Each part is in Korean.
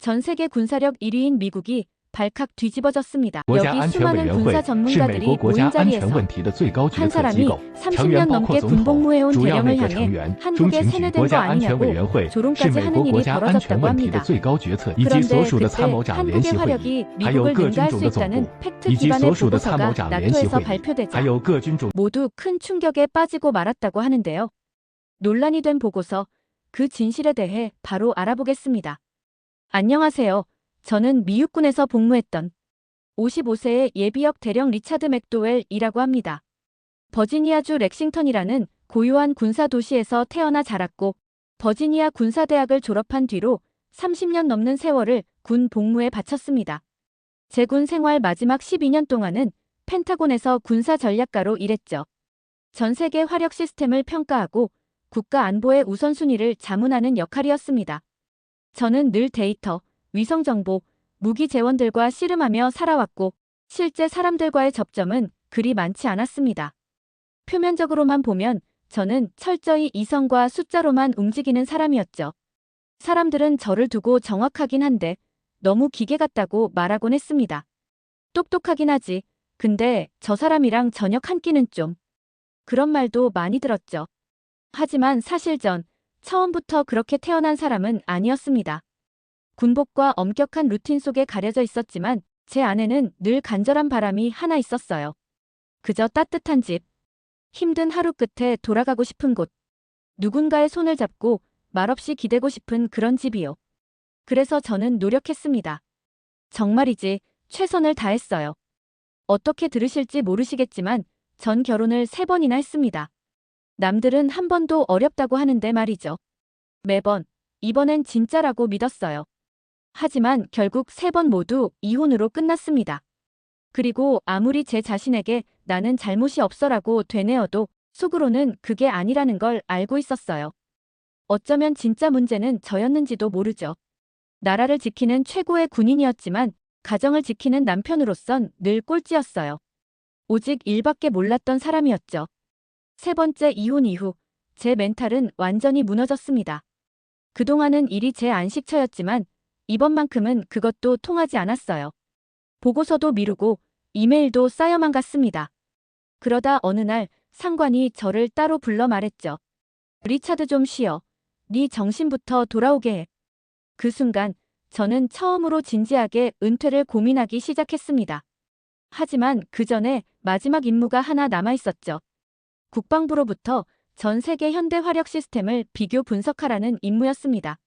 전 세계 군사력 1위인 미국이 발칵 뒤집어졌습니다. 国家 여기 安全委 수많은 员会 군사 是美 전문가들이 国国家 모인 安全 자리에서 问题的最高决 한 策机 사람이 构，成员 30년 包括 넘게 总统、 군복무해온 主要内阁 대령을 成 향해 员、中 한국에 情局 세뇌된 国 거 家安全委 아니냐고 员会是 조롱까지 美 하는 国国 일이 家安全 벌어졌다고 问题的 합니다. 最高决策以及 그런데 所属的 그때 参谋长联 한국의 席会议， 화력이 还有 미국을 各军 능가할 种 수 的总部 있다는 팩트 以及 기반의 所属的参谋 보고서가 长联席 나토에서 会议， 발표되자 还有各军种 모두 큰 충격에 빠지고 말았다고 하는데요. 논란이 된 보고서, 그 진실에 대해 바로 알아보겠습니다. 안녕하세요. 저는 미 육군에서 복무했던 55세의 예비역 대령 리차드 맥도웰이라고 합니다. 버지니아주 렉싱턴이라는 고요한 군사 도시에서 태어나 자랐고 버지니아 군사대학을 졸업한 뒤로 30년 넘는 세월을 군 복무에 바쳤습니다. 제 군 생활 마지막 12년 동안은 펜타곤에서 군사 전략가로 일했죠. 전 세계 화력 시스템을 평가하고 국가 안보의 우선순위를 자문하는 역할이었습니다. 저는 늘 데이터, 위성 정보, 무기 재원들과 씨름하며 살아왔고 실제 사람들과의 접점은 그리 많지 않았습니다. 표면적으로만 보면 저는 철저히 이성과 숫자로만 움직이는 사람이었죠. 사람들은 저를 두고 정확하긴 한데 너무 기계 같다고 말하곤 했습니다. 똑똑하긴 하지. 근데 저 사람이랑 저녁 한 끼는 좀. 그런 말도 많이 들었죠. 하지만 사실 전 처음부터 그렇게 태어난 사람은 아니었습니다. 군복과 엄격한 루틴 속에 가려져 있었지만 제 안에는 늘 간절한 바람이 하나 있었어요. 그저 따뜻한 집, 힘든 하루 끝에 돌아가고 싶은 곳, 누군가의 손을 잡고 말없이 기대고 싶은 그런 집이요. 그래서 저는 노력했습니다. 정말이지 최선을 다했어요. 어떻게 들으실지 모르시겠지만 전 결혼을 3번이나 했습니다. 남들은 한 번도 어렵다고 하는데 말이죠. 매번 이번엔 진짜라고 믿었어요. 하지만 결국 3번 모두 이혼으로 끝났습니다. 그리고 아무리 제 자신에게 나는 잘못이 없어라고 되뇌어도 속으로는 그게 아니라는 걸 알고 있었어요. 어쩌면 진짜 문제는 저였는지도 모르죠. 나라를 지키는 최고의 군인이었지만 가정을 지키는 남편으로선 늘 꼴찌였어요. 오직 일밖에 몰랐던 사람이었죠. 3번째 이혼 이후 제 멘탈은 완전히 무너졌습니다. 그동안은 일이 제 안식처였지만 이번만큼은 그것도 통하지 않았어요. 보고서도 미루고 이메일도 쌓여만 갔습니다. 그러다 어느 날 상관이 저를 따로 불러 말했죠. 리차드 좀 쉬어. 네 정신부터 돌아오게 해. 그 순간 저는 처음으로 진지하게 은퇴를 고민하기 시작했습니다. 하지만 그 전에 마지막 임무가 하나 남아있었죠. 국방부로부터 전 세계 현대 화력 시스템을 비교 분석하라는 임무였습니다.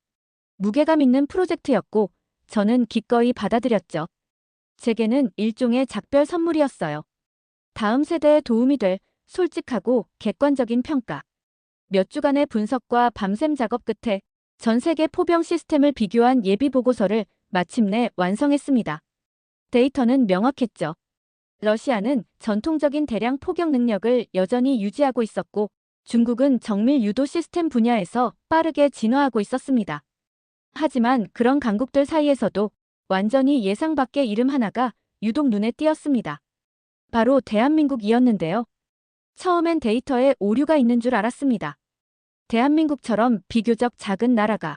무게감 있는 프로젝트였고 저는 기꺼이 받아들였죠. 제게는 일종의 작별 선물이었어요. 다음 세대에 도움이 될 솔직하고 객관적인 평가. 몇 주간의 분석과 밤샘 작업 끝에 전 세계 포병 시스템을 비교한 예비 보고서를 마침내 완성했습니다. 데이터는 명확했죠. 러시아는 전통적인 대량 포격 능력을 여전히 유지하고 있었고 중국은 정밀 유도 시스템 분야에서 빠르게 진화하고 있었습니다. 하지만 그런 강국들 사이에서도 완전히 예상 밖의 이름 하나가 유독 눈에 띄었습니다. 바로 대한민국이었는데요. 처음엔 데이터에 오류가 있는 줄 알았습니다. 대한민국처럼 비교적 작은 나라가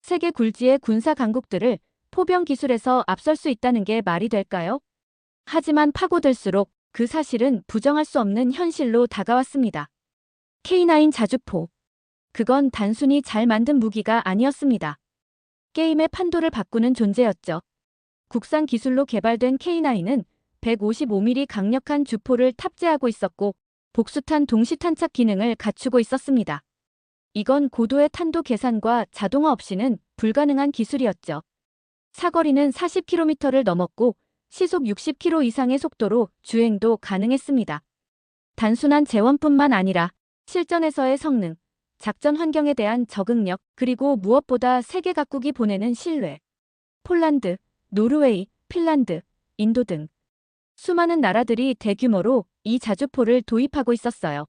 세계 굴지의 군사 강국들을 포병 기술에서 앞설 수 있다는 게 말이 될까요? 하지만 파고들수록 그 사실은 부정할 수 없는 현실로 다가왔습니다. K9 자주포. 그건 단순히 잘 만든 무기가 아니었습니다. 게임의 판도를 바꾸는 존재였죠. 국산 기술로 개발된 K9은 155mm 강력한 주포를 탑재하고 있었고 복수탄 동시탄착 기능을 갖추고 있었습니다. 이건 고도의 탄도 계산과 자동화 없이는 불가능한 기술이었죠. 사거리는 40km를 넘었고 시속 60km 이상의 속도로 주행도 가능했습니다. 단순한 재원뿐만 아니라 실전에서의 성능, 작전 환경에 대한 적응력, 그리고 무엇보다 세계 각국이 보내는 신뢰. 폴란드, 노르웨이, 핀란드, 인도 등 수많은 나라들이 대규모로 이 자주포를 도입하고 있었어요.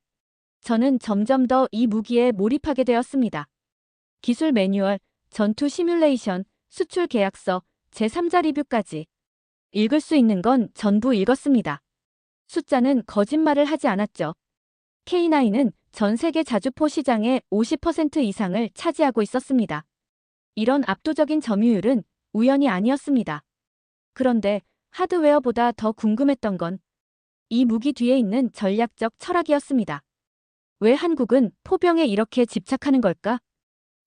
저는 점점 더 이 무기에 몰입하게 되었습니다. 기술 매뉴얼, 전투 시뮬레이션, 수출 계약서, 제3자 리뷰까지 읽을 수 있는 건 전부 읽었습니다. 숫자는 거짓말을 하지 않았죠. K9은 전 세계 자주포 시장의 50% 이상을 차지하고 있었습니다. 이런 압도적인 점유율은 우연이 아니었습니다. 그런데 하드웨어보다 더 궁금했던 건 이 무기 뒤에 있는 전략적 철학이었습니다. 왜 한국은 포병에 이렇게 집착하는 걸까?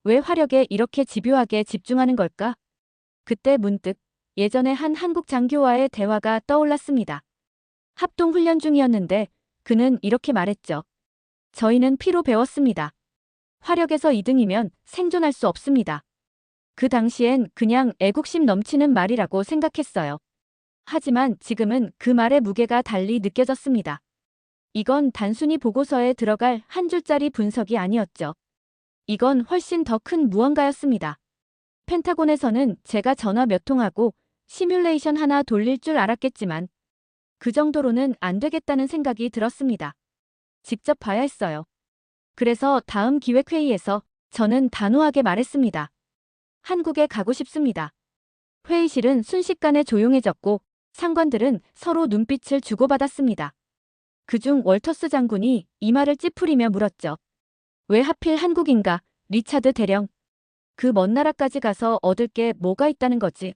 왜 화력에 이렇게 집요하게 집중하는 걸까? 그때 문득 예전에 한 한국 장교와의 대화가 떠올랐습니다. 합동훈련 중이었는데 그는 이렇게 말했죠. 저희는 피로 배웠습니다. 화력에서 2등이면 생존할 수 없습니다. 그 당시엔 그냥 애국심 넘치는 말이라고 생각했어요. 하지만 지금은 그 말의 무게가 달리 느껴졌습니다. 이건 단순히 보고서에 들어갈 한 줄짜리 분석이 아니었죠. 이건 훨씬 더 큰 무언가였습니다. 펜타곤에서는 제가 전화 몇 통하고 시뮬레이션 하나 돌릴 줄 알았겠지만 그 정도로는 안 되겠다는 생각이 들었습니다. 직접 봐야 했어요. 그래서 다음 기획회의에서 저는 단호하게 말했습니다. 한국에 가고 싶습니다. 회의실은 순식간에 조용해졌고 상관들은 서로 눈빛을 주고받았습니다. 그중 월터스 장군이 이마를 찌푸리며 물었죠. 왜 하필 한국인가, 리차드 대령. 그 먼 나라까지 가서 얻을 게 뭐가 있다는 거지?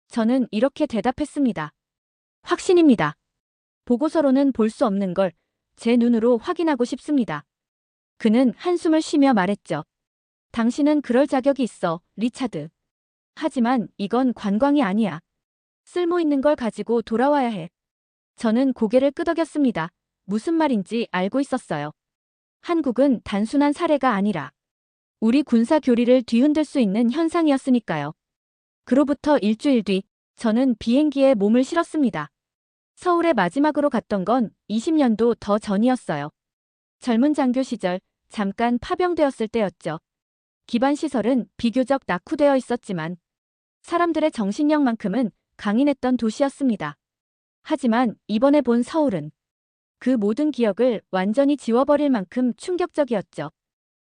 저는 이렇게 대답했습니다. 확신입니다. 보고서로는 볼 수 없는 걸 제 눈으로 확인하고 싶습니다. 그는 한숨을 쉬며 말했죠. 당신은 그럴 자격이 있어, 리차드. 하지만 이건 관광이 아니야. 쓸모 있는 걸 가지고 돌아와야 해. 저는 고개를 끄덕였습니다. 무슨 말인지 알고 있었어요. 한국은 단순한 사례가 아니라 우리 군사 교리를 뒤흔들 수 있는 현상이었으니까요. 그로부터 일주일 뒤 저는 비행기에 몸을 실었습니다. 서울에 마지막으로 갔던 건 20년도 더 전이었어요. 젊은 장교 시절 잠깐 파병되었을 때였죠. 기반 시설은 비교적 낙후되어 있었지만 사람들의 정신력만큼은 강인했던 도시였습니다. 하지만 이번에 본 서울은 그 모든 기억을 완전히 지워버릴 만큼 충격적이었죠.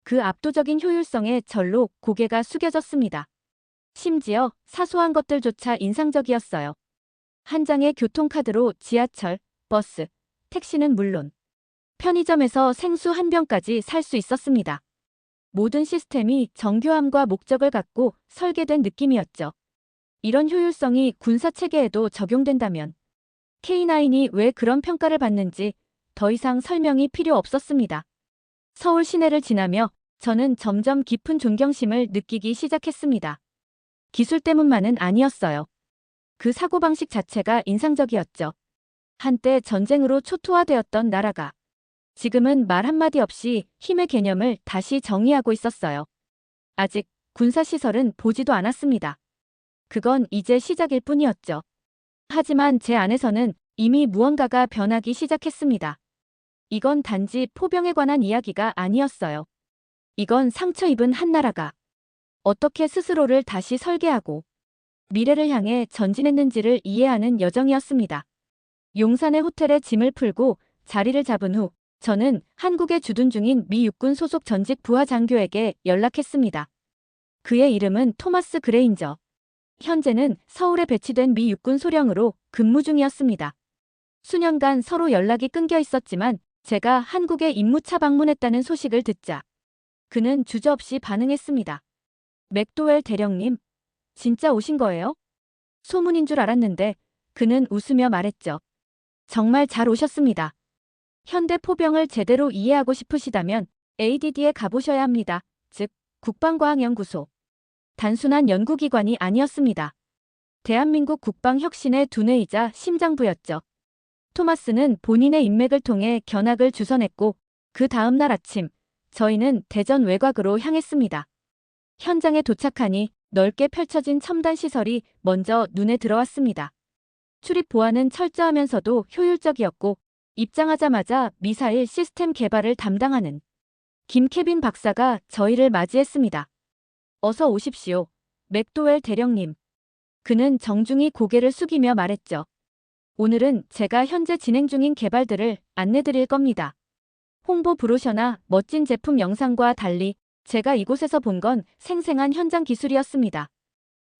그 압도적인 효율성에 절로 고개가 숙여졌습니다. 심지어 사소한 것들조차 인상적이었어요. 한 장의 교통카드로 지하철, 버스, 택시는 물론 편의점에서 생수 한 병까지 살 수 있었습니다. 모든 시스템이 정교함과 목적을 갖고 설계된 느낌이었죠. 이런 효율성이 군사체계에도 적용된다면 K9이 왜 그런 평가를 받는지 더 이상 설명이 필요 없었습니다. 서울 시내를 지나며 저는 점점 깊은 존경심을 느끼기 시작했습니다. 기술 때문만은 아니었어요. 그 사고방식 자체가 인상적이었죠. 한때 전쟁으로 초토화되었던 나라가 지금은 말 한마디 없이 힘의 개념을 다시 정의하고 있었어요. 아직 군사시설은 보지도 않았습니다. 그건 이제 시작일 뿐이었죠. 하지만 제 안에서는 이미 무언가가 변하기 시작했습니다. 이건 단지 포병에 관한 이야기가 아니었어요. 이건 상처 입은 한 나라가 어떻게 스스로를 다시 설계하고 미래를 향해 전진했는지를 이해하는 여정이었습니다. 용산의 호텔에 짐을 풀고 자리를 잡은 후 저는 한국에 주둔 중인 미 육군 소속 전직 부하 장교에게 연락했습니다. 그의 이름은 토마스 그레인저. 현재는 서울에 배치된 미 육군 소령으로 근무 중이었습니다. 수년간 서로 연락이 끊겨 있었지만 제가 한국에 임무차 방문했다는 소식을 듣자 그는 주저없이 반응했습니다. 맥도웰 대령님, 진짜 오신 거예요? 소문인 줄 알았는데 그는 웃으며 말했죠. 정말 잘 오셨습니다. 현대 포병을 제대로 이해하고 싶으시다면 ADD에 가보셔야 합니다. 즉, 국방과학연구소. 단순한 연구기관이 아니었습니다. 대한민국 국방혁신의 두뇌이자 심장부였죠. 토마스는 본인의 인맥을 통해 견학을 주선했고 그 다음 날 아침 저희는 대전 외곽으로 향했습니다. 현장에 도착하니 넓게 펼쳐진 첨단 시설이 먼저 눈에 들어왔습니다. 출입 보안은 철저하면서도 효율적이었고 입장하자마자 미사일 시스템 개발을 담당하는 김케빈 박사가 저희를 맞이했습니다. 어서 오십시오, 맥도웰 대령님. 그는 정중히 고개를 숙이며 말했죠. 오늘은 제가 현재 진행 중인 개발들을 안내드릴 겁니다. 홍보 브로셔나 멋진 제품 영상과 달리 제가 이곳에서 본 건 생생한 현장 기술이었습니다.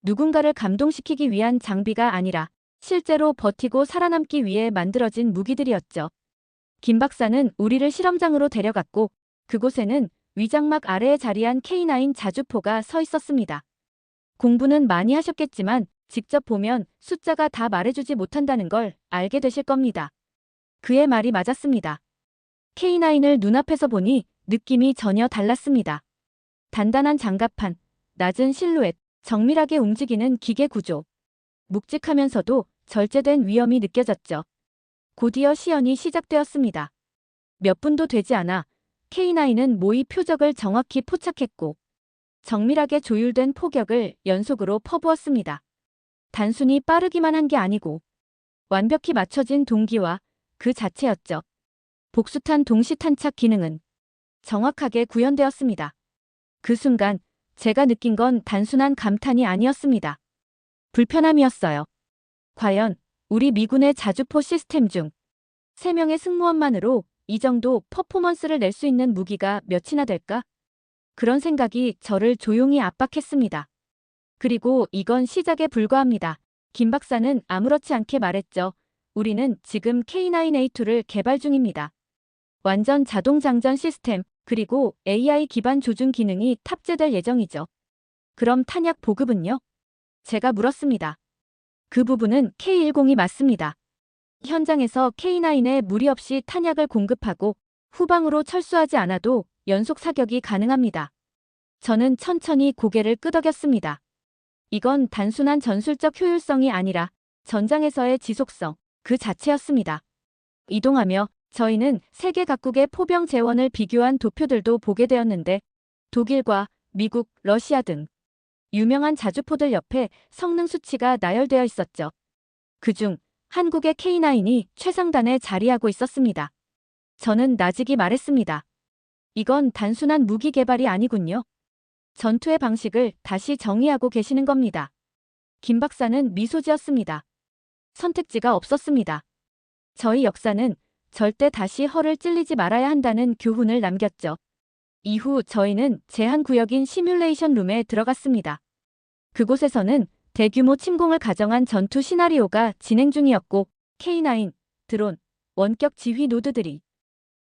누군가를 감동시키기 위한 장비가 아니라 실제로 버티고 살아남기 위해 만들어진 무기들이었죠. 김 박사는 우리를 실험장으로 데려갔고 그곳에는 위장막 아래에 자리한 K9 자주포가 서 있었습니다. 공부는 많이 하셨겠지만 직접 보면 숫자가 다 말해주지 못한다는 걸 알게 되실 겁니다. 그의 말이 맞았습니다. K9을 눈앞에서 보니 느낌이 전혀 달랐습니다. 단단한 장갑판, 낮은 실루엣, 정밀하게 움직이는 기계 구조. 묵직하면서도 절제된 위험이 느껴졌죠. 곧이어 시연이 시작되었습니다. 몇 분도 되지 않아 K9은 모의 표적을 정확히 포착했고 정밀하게 조율된 포격을 연속으로 퍼부었습니다. 단순히 빠르기만 한 게 아니고 완벽히 맞춰진 동기와 그 자체였죠. 복수탄 동시탄착 기능은 정확하게 구현되었습니다. 그 순간 제가 느낀 건 단순한 감탄이 아니었습니다. 불편함이었어요. 과연 우리 미군의 자주포 시스템 중 3명의 승무원만으로 이 정도 퍼포먼스를 낼 수 있는 무기가 몇이나 될까? 그런 생각이 저를 조용히 압박했습니다. 그리고 이건 시작에 불과합니다. 김 박사는 아무렇지 않게 말했죠. 우리는 지금 K9A2를 개발 중입니다. 완전 자동 장전 시스템, 그리고 AI 기반 조준 기능이 탑재될 예정이죠. 그럼 탄약 보급은요? 제가 물었습니다. 그 부분은 K10이 맞습니다. 현장에서 K9에 무리 없이 탄약을 공급하고 후방으로 철수하지 않아도 연속 사격이 가능합니다. 저는 천천히 고개를 끄덕였습니다. 이건 단순한 전술적 효율성이 아니라 전장에서의 지속성, 그 자체였습니다. 이동하며 저희는 세계 각국의 포병 재원을 비교한 도표들도 보게 되었는데 독일과 미국, 러시아 등 유명한 자주포들 옆에 성능 수치가 나열되어 있었죠. 그중 한국의 K9이 최상단에 자리하고 있었습니다. 저는 나직이 말했습니다. 이건 단순한 무기 개발이 아니군요. 전투의 방식을 다시 정의하고 계시는 겁니다. 김 박사는 미소 지었습니다. 선택지가 없었습니다. 저희 역사는 절대 다시 허를 찔리지 말아야 한다는 교훈을 남겼죠. 이후 저희는 제한구역인 시뮬레이션 룸에 들어갔습니다. 그곳에서는 대규모 침공을 가정한 전투 시나리오가 진행 중이었고 K9, 드론, 원격 지휘 노드들이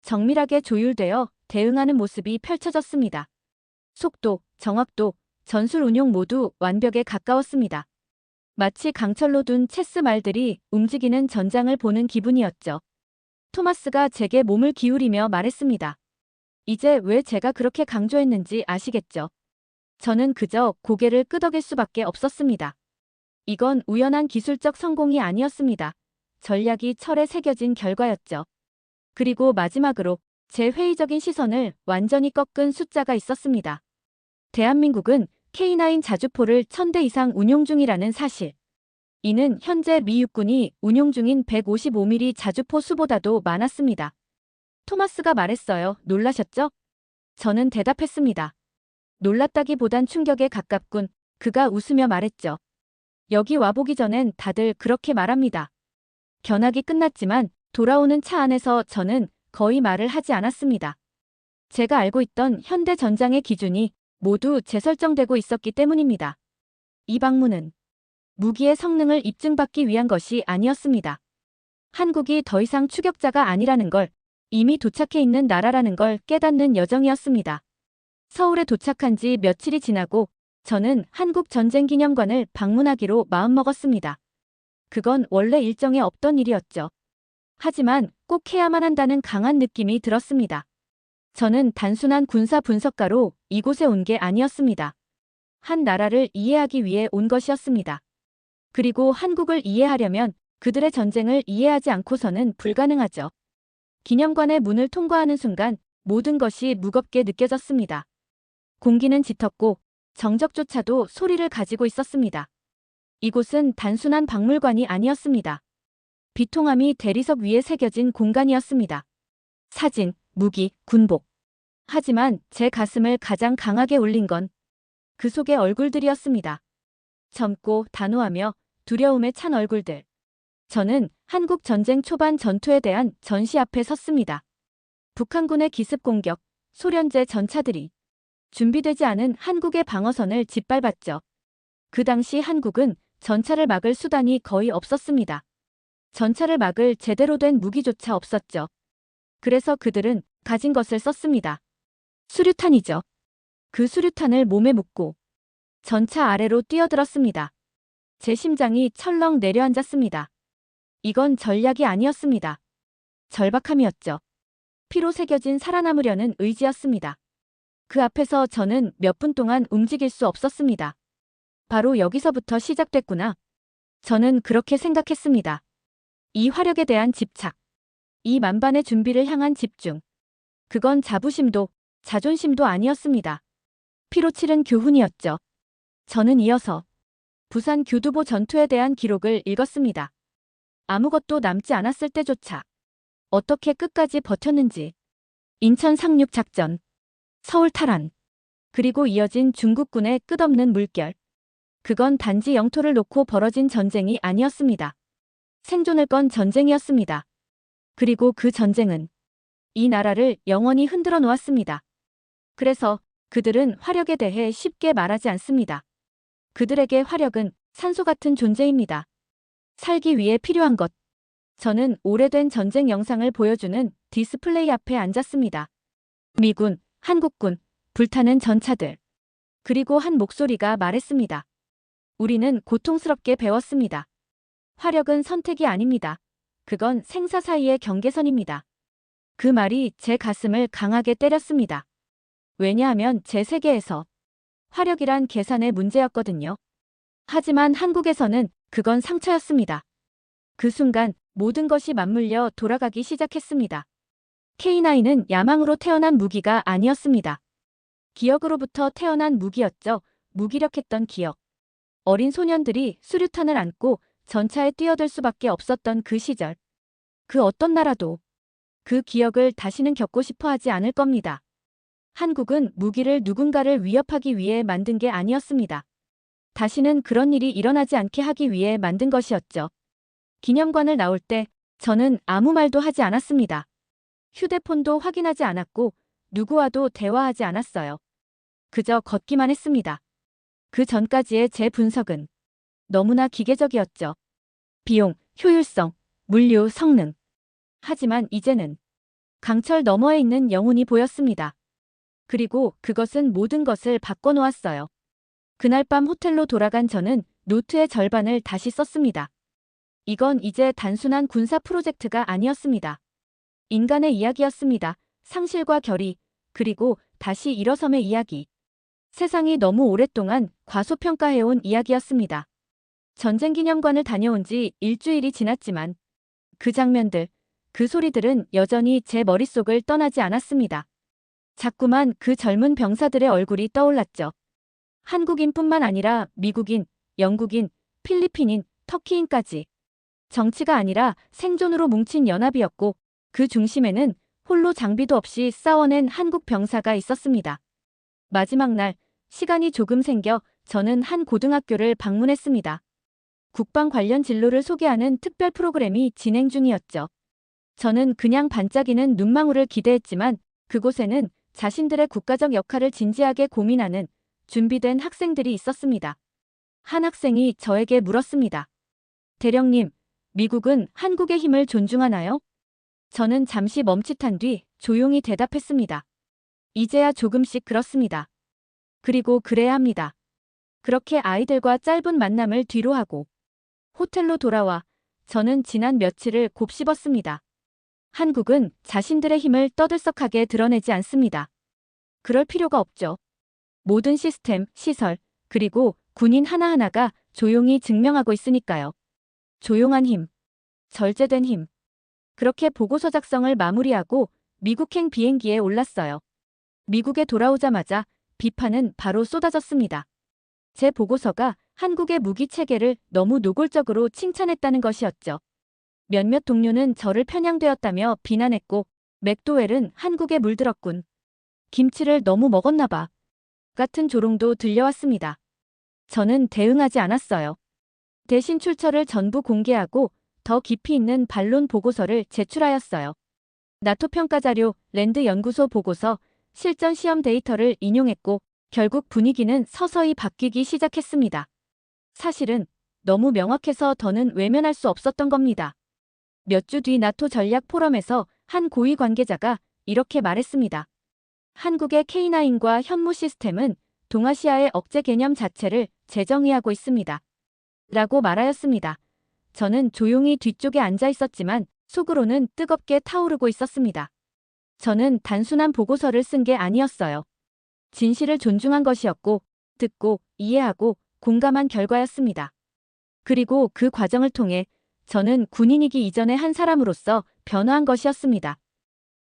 정밀하게 조율되어 대응하는 모습이 펼쳐졌습니다. 속도, 정확도, 전술 운용 모두 완벽에 가까웠습니다. 마치 강철로 둔 체스 말들이 움직이는 전장을 보는 기분이었죠. 토마스가 제게 몸을 기울이며 말했습니다. 이제 왜 제가 그렇게 강조했는지 아시겠죠? 저는 그저 고개를 끄덕일 수밖에 없었습니다. 이건 우연한 기술적 성공이 아니었습니다. 전략이 철에 새겨진 결과였죠. 그리고 마지막으로 제 회의적인 시선을 완전히 꺾은 숫자가 있었습니다. 대한민국은 K9 자주포를 1000대 이상 운용 중이라는 사실. 이는 현재 미 육군이 운용 중인 155mm 자주포 수보다도 많았습니다. 토마스가 말했어요. 놀라셨죠? 저는 대답했습니다. 놀랐다기보단 충격에 가깝군. 그가 웃으며 말했죠. 여기 와보기 전엔 다들 그렇게 말합니다. 견학이 끝났지만 돌아오는 차 안에서 저는 거의 말을 하지 않았습니다. 제가 알고 있던 현대 전장의 기준이 모두 재설정되고 있었기 때문입니다. 이 방문은 무기의 성능을 입증받기 위한 것이 아니었습니다. 한국이 더 이상 추격자가 아니라는 걸, 이미 도착해 있는 나라라는 걸 깨닫는 여정이었습니다. 서울에 도착한 지 며칠이 지나고 저는 한국전쟁기념관을 방문하기로 마음먹었습니다. 그건 원래 일정에 없던 일이었죠. 하지만 꼭 해야만 한다는 강한 느낌이 들었습니다. 저는 단순한 군사 분석가로 이곳에 온 게 아니었습니다. 한 나라를 이해하기 위해 온 것이었습니다. 그리고 한국을 이해하려면 그들의 전쟁을 이해하지 않고서는 불가능하죠. 기념관의 문을 통과하는 순간 모든 것이 무겁게 느껴졌습니다. 공기는 짙었고 정적조차도 소리를 가지고 있었습니다. 이곳은 단순한 박물관이 아니었습니다. 비통함이 대리석 위에 새겨진 공간이었습니다. 사진, 무기, 군복. 하지만 제 가슴을 가장 강하게 울린 건 그 속의 얼굴들이었습니다. 젊고 단호하며 두려움에 찬 얼굴들. 저는 한국 전쟁 초반 전투에 대한 전시 앞에 섰습니다. 북한군의 기습 공격, 소련제 전차들이 준비되지 않은 한국의 방어선을 짓밟았죠. 그 당시 한국은 전차를 막을 수단이 거의 없었습니다. 전차를 막을 제대로 된 무기조차 없었죠. 그래서 그들은 가진 것을 썼습니다. 수류탄이죠. 그 수류탄을 몸에 묻고 전차 아래로 뛰어들었습니다. 제 심장이 철렁 내려앉았습니다. 이건 전략이 아니었습니다. 절박함이었죠. 피로 새겨진 살아남으려는 의지였습니다. 그 앞에서 저는 몇 분 동안 움직일 수 없었습니다. 바로 여기서부터 시작됐구나. 저는 그렇게 생각했습니다. 이 화력에 대한 집착, 이 만반의 준비를 향한 집중. 그건 자부심도 자존심도 아니었습니다. 피로 치른 교훈이었죠. 저는 이어서 부산 교두보 전투에 대한 기록을 읽었습니다. 아무것도 남지 않았을 때조차 어떻게 끝까지 버텼는지. 인천 상륙 작전, 서울 탈환, 그리고 이어진 중국군의 끝없는 물결. 그건 단지 영토를 놓고 벌어진 전쟁이 아니었습니다. 생존을 건 전쟁이었습니다. 그리고 그 전쟁은 이 나라를 영원히 흔들어 놓았습니다. 그래서 그들은 화력에 대해 쉽게 말하지 않습니다. 그들에게 화력은 산소 같은 존재입니다. 살기 위해 필요한 것. 저는 오래된 전쟁 영상을 보여주는 디스플레이 앞에 앉았습니다. 미군, 한국군, 불타는 전차들. 그리고 한 목소리가 말했습니다. 우리는 고통스럽게 배웠습니다. 화력은 선택이 아닙니다. 그건 생사 사이의 경계선입니다. 그 말이 제 가슴을 강하게 때렸습니다. 왜냐하면 제 세계에서 화력이란 계산의 문제였거든요. 하지만 한국에서는 그건 상처였습니다. 그 순간 모든 것이 맞물려 돌아가기 시작했습니다. K9은 야망으로 태어난 무기가 아니었습니다. 기억으로부터 태어난 무기였죠. 무기력했던 기억. 어린 소년들이 수류탄을 안고 전차에 뛰어들 수밖에 없었던 그 시절. 그 어떤 나라도 그 기억을 다시는 겪고 싶어 하지 않을 겁니다. 한국은 무기를 누군가를 위협하기 위해 만든 게 아니었습니다. 다시는 그런 일이 일어나지 않게 하기 위해 만든 것이었죠. 기념관을 나올 때 저는 아무 말도 하지 않았습니다. 휴대폰도 확인하지 않았고 누구와도 대화하지 않았어요. 그저 걷기만 했습니다. 그 전까지의 제 분석은 너무나 기계적이었죠. 비용, 효율성, 물류, 성능. 하지만 이제는 강철 너머에 있는 영혼이 보였습니다. 그리고 그것은 모든 것을 바꿔놓았어요. 그날 밤 호텔로 돌아간 저는 노트의 절반을 다시 썼습니다. 이건 이제 단순한 군사 프로젝트가 아니었습니다. 인간의 이야기였습니다. 상실과 결의, 그리고 다시 일어섬의 이야기. 세상이 너무 오랫동안 과소평가해온 이야기였습니다. 전쟁기념관을 다녀온 지 일주일이 지났지만 그 장면들, 그 소리들은 여전히 제 머릿속을 떠나지 않았습니다. 자꾸만 그 젊은 병사들의 얼굴이 떠올랐죠. 한국인뿐만 아니라 미국인, 영국인, 필리핀인, 터키인까지. 정치가 아니라 생존으로 뭉친 연합이었고 그 중심에는 홀로 장비도 없이 싸워낸 한국 병사가 있었습니다. 마지막 날, 시간이 조금 생겨 저는 한 고등학교를 방문했습니다. 국방 관련 진로를 소개하는 특별 프로그램이 진행 중이었죠. 저는 그냥 반짝이는 눈망울을 기대했지만 그곳에는 자신들의 국가적 역할을 진지하게 고민하는 준비된 학생들이 있었습니다. 한 학생이 저에게 물었습니다. 대령님, 미국은 한국의 힘을 존중하나요? 저는 잠시 멈칫한 뒤 조용히 대답했습니다. 이제야 조금씩 그렇습니다. 그리고 그래야 합니다. 그렇게 아이들과 짧은 만남을 뒤로하고 호텔로 돌아와 저는 지난 며칠을 곱씹었습니다. 한국은 자신들의 힘을 떠들썩하게 드러내지 않습니다. 그럴 필요가 없죠. 모든 시스템, 시설, 그리고 군인 하나하나가 조용히 증명하고 있으니까요. 조용한 힘, 절제된 힘. 그렇게 보고서 작성을 마무리하고 미국행 비행기에 올랐어요. 미국에 돌아오자마자 비판은 바로 쏟아졌습니다. 제 보고서가 한국의 무기 체계를 너무 노골적으로 칭찬했다는 것이었죠. 몇몇 동료는 저를 편향되었다며 비난했고 맥도웰은 한국에 물들었군. 김치를 너무 먹었나 봐. 같은 조롱도 들려왔습니다. 저는 대응하지 않았어요. 대신 출처를 전부 공개하고 더 깊이 있는 반론 보고서를 제출하였어요. 나토 평가자료, 랜드 연구소 보고서, 실전 시험 데이터를 인용했고 결국 분위기는 서서히 바뀌기 시작했습니다. 사실은 너무 명확해서 더는 외면할 수 없었던 겁니다. 몇 주 뒤 나토 전략 포럼에서 한 고위 관계자가 이렇게 말했습니다. 한국의 K9과 현무 시스템은 동아시아의 억제 개념 자체를 재정의하고 있습니다. 라고 말하였습니다. 저는 조용히 뒤쪽에 앉아 있었지만 속으로는 뜨겁게 타오르고 있었습니다. 저는 단순한 보고서를 쓴 게 아니었어요. 진실을 존중한 것이었고, 듣고, 이해하고, 공감한 결과였습니다. 그리고 그 과정을 통해 저는 군인이기 이전의 한 사람으로서 변화한 것이었습니다.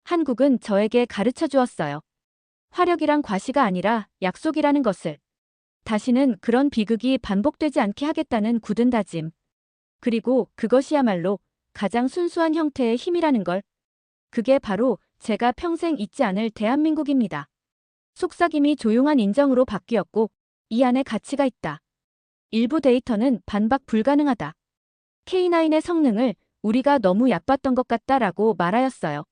한국은 저에게 가르쳐 주었어요. 화력이란 과시가 아니라 약속이라는 것을. 다시는 그런 비극이 반복되지 않게 하겠다는 굳은 다짐. 그리고 그것이야말로 가장 순수한 형태의 힘이라는 걸. 그게 바로 제가 평생 잊지 않을 대한민국입니다. 속삭임이 조용한 인정으로 바뀌었고 이 안에 가치가 있다. 일부 데이터는 반박 불가능하다. K9의 성능을 우리가 너무 얕봤던 것 같다라고 말하였어요.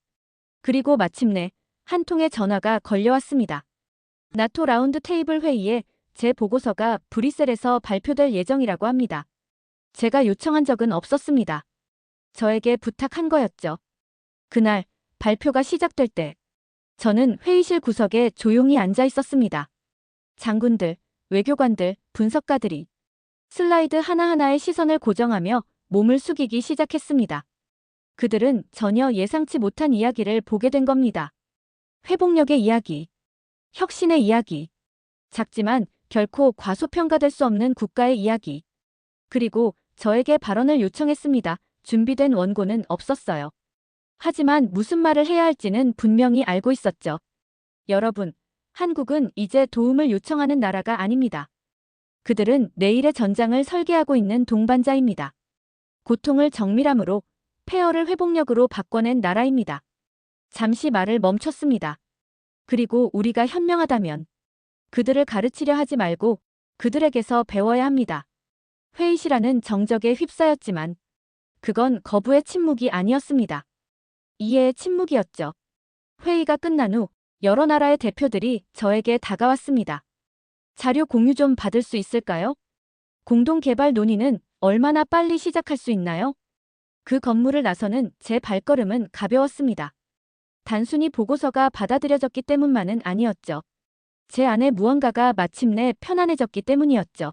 그리고 마침내 한 통의 전화가 걸려왔습니다. 나토 라운드 테이블 회의에 제 보고서가 브뤼셀에서 발표될 예정이라고 합니다. 제가 요청한 적은 없었습니다. 저에게 부탁한 거였죠. 그날 발표가 시작될 때 저는 회의실 구석에 조용히 앉아 있었습니다. 장군들, 외교관들, 분석가들이 슬라이드 하나하나에 시선을 고정하며 몸을 숙이기 시작했습니다. 그들은 전혀 예상치 못한 이야기를 보게 된 겁니다. 회복력의 이야기, 혁신의 이야기, 작지만 결코 과소평가될 수 없는 국가의 이야기. 그리고 저에게 발언을 요청했습니다. 준비된 원고는 없었어요. 하지만 무슨 말을 해야 할지는 분명히 알고 있었죠. 여러분, 한국은 이제 도움을 요청하는 나라가 아닙니다. 그들은 내일의 전장을 설계하고 있는 동반자입니다. 고통을 정밀함으로, 폐허를 회복력으로 바꿔낸 나라입니다. 잠시 말을 멈췄습니다. 그리고 우리가 현명하다면 그들을 가르치려 하지 말고 그들에게서 배워야 합니다. 회의실 안은 정적에 휩싸였지만 그건 거부의 침묵이 아니었습니다. 이해의 침묵이었죠. 회의가 끝난 후 여러 나라의 대표들이 저에게 다가왔습니다. 자료 공유 좀 받을 수 있을까요? 공동개발 논의는 얼마나 빨리 시작할 수 있나요? 그 건물을 나서는 제 발걸음은 가벼웠습니다. 단순히 보고서가 받아들여졌기 때문만은 아니었죠. 제 안에 무언가가 마침내 편안해졌기 때문이었죠.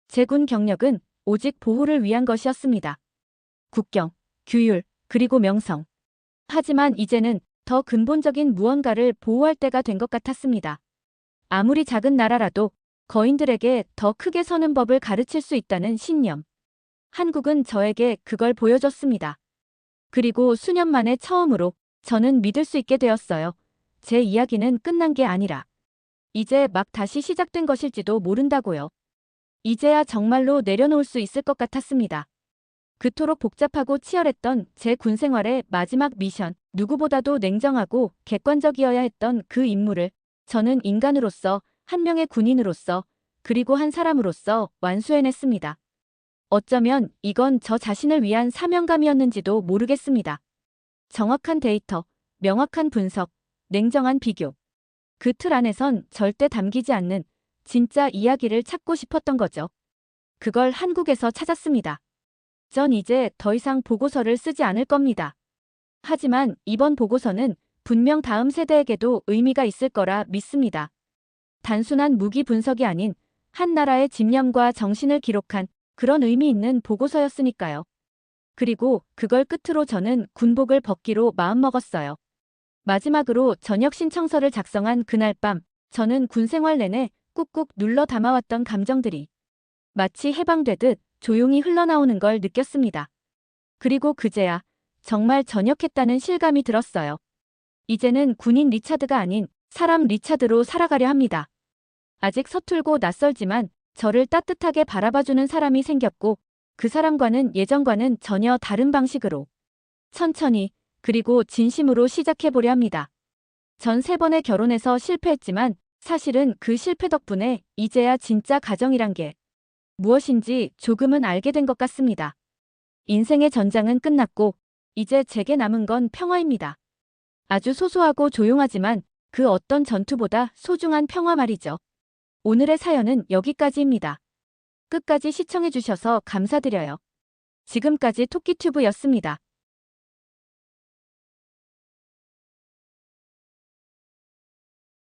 제 군 경력은 오직 보호를 위한 것이었습니다. 국경, 규율, 그리고 명성. 하지만 이제는 더 근본적인 무언가를 보호할 때가 된 것 같았습니다. 아무리 작은 나라라도 거인들에게 더 크게 서는 법을 가르칠 수 있다는 신념. 한국은 저에게 그걸 보여줬습니다. 그리고 수년 만에 처음으로 저는 믿을 수 있게 되었어요. 제 이야기는 끝난 게 아니라 이제 막 다시 시작된 것일지도 모른다고요. 이제야 정말로 내려놓을 수 있을 것 같았습니다. 그토록 복잡하고 치열했던 제 군 생활의 마지막 미션, 누구보다도 냉정하고 객관적이어야 했던 그 임무를 저는 인간으로서, 한 명의 군인으로서, 그리고 한 사람으로서 완수해냈습니다. 어쩌면 이건 저 자신을 위한 사명감이었는지도 모르겠습니다. 정확한 데이터, 명확한 분석, 냉정한 비교. 그 틀 안에선 절대 담기지 않는 진짜 이야기를 찾고 싶었던 거죠. 그걸 한국에서 찾았습니다. 전 이제 더 이상 보고서를 쓰지 않을 겁니다. 하지만 이번 보고서는 분명 다음 세대에게도 의미가 있을 거라 믿습니다. 단순한 무기 분석이 아닌 한 나라의 집념과 정신을 기록한 그런 의미 있는 보고서였으니까요. 그리고 그걸 끝으로 저는 군복을 벗기로 마음먹었어요. 마지막으로 저녁 신청서를 작성한 그날 밤, 저는 군 생활 내내 꾹꾹 눌러 담아왔던 감정들이 마치 해방되듯 조용히 흘러나오는 걸 느꼈습니다. 그리고 그제야 정말 전역했다는 실감이 들었어요. 이제는 군인 리차드가 아닌 사람 리차드로 살아가려 합니다. 아직 서툴고 낯설지만 저를 따뜻하게 바라봐주는 사람이 생겼고 그 사람과는 예전과는 전혀 다른 방식으로 천천히 그리고 진심으로 시작해보려 합니다. 전 3번의 결혼에서 실패했지만 사실은 그 실패 덕분에 이제야 진짜 가정이란 게 무엇인지 조금은 알게 된 것 같습니다. 인생의 전장은 끝났고 이제 제게 남은 건 평화입니다. 아주 소소하고 조용하지만 그 어떤 전투보다 소중한 평화 말이죠. 오늘의 사연은 여기까지입니다. 끝까지 시청해주셔서 감사드려요. 지금까지 토끼튜브였습니다.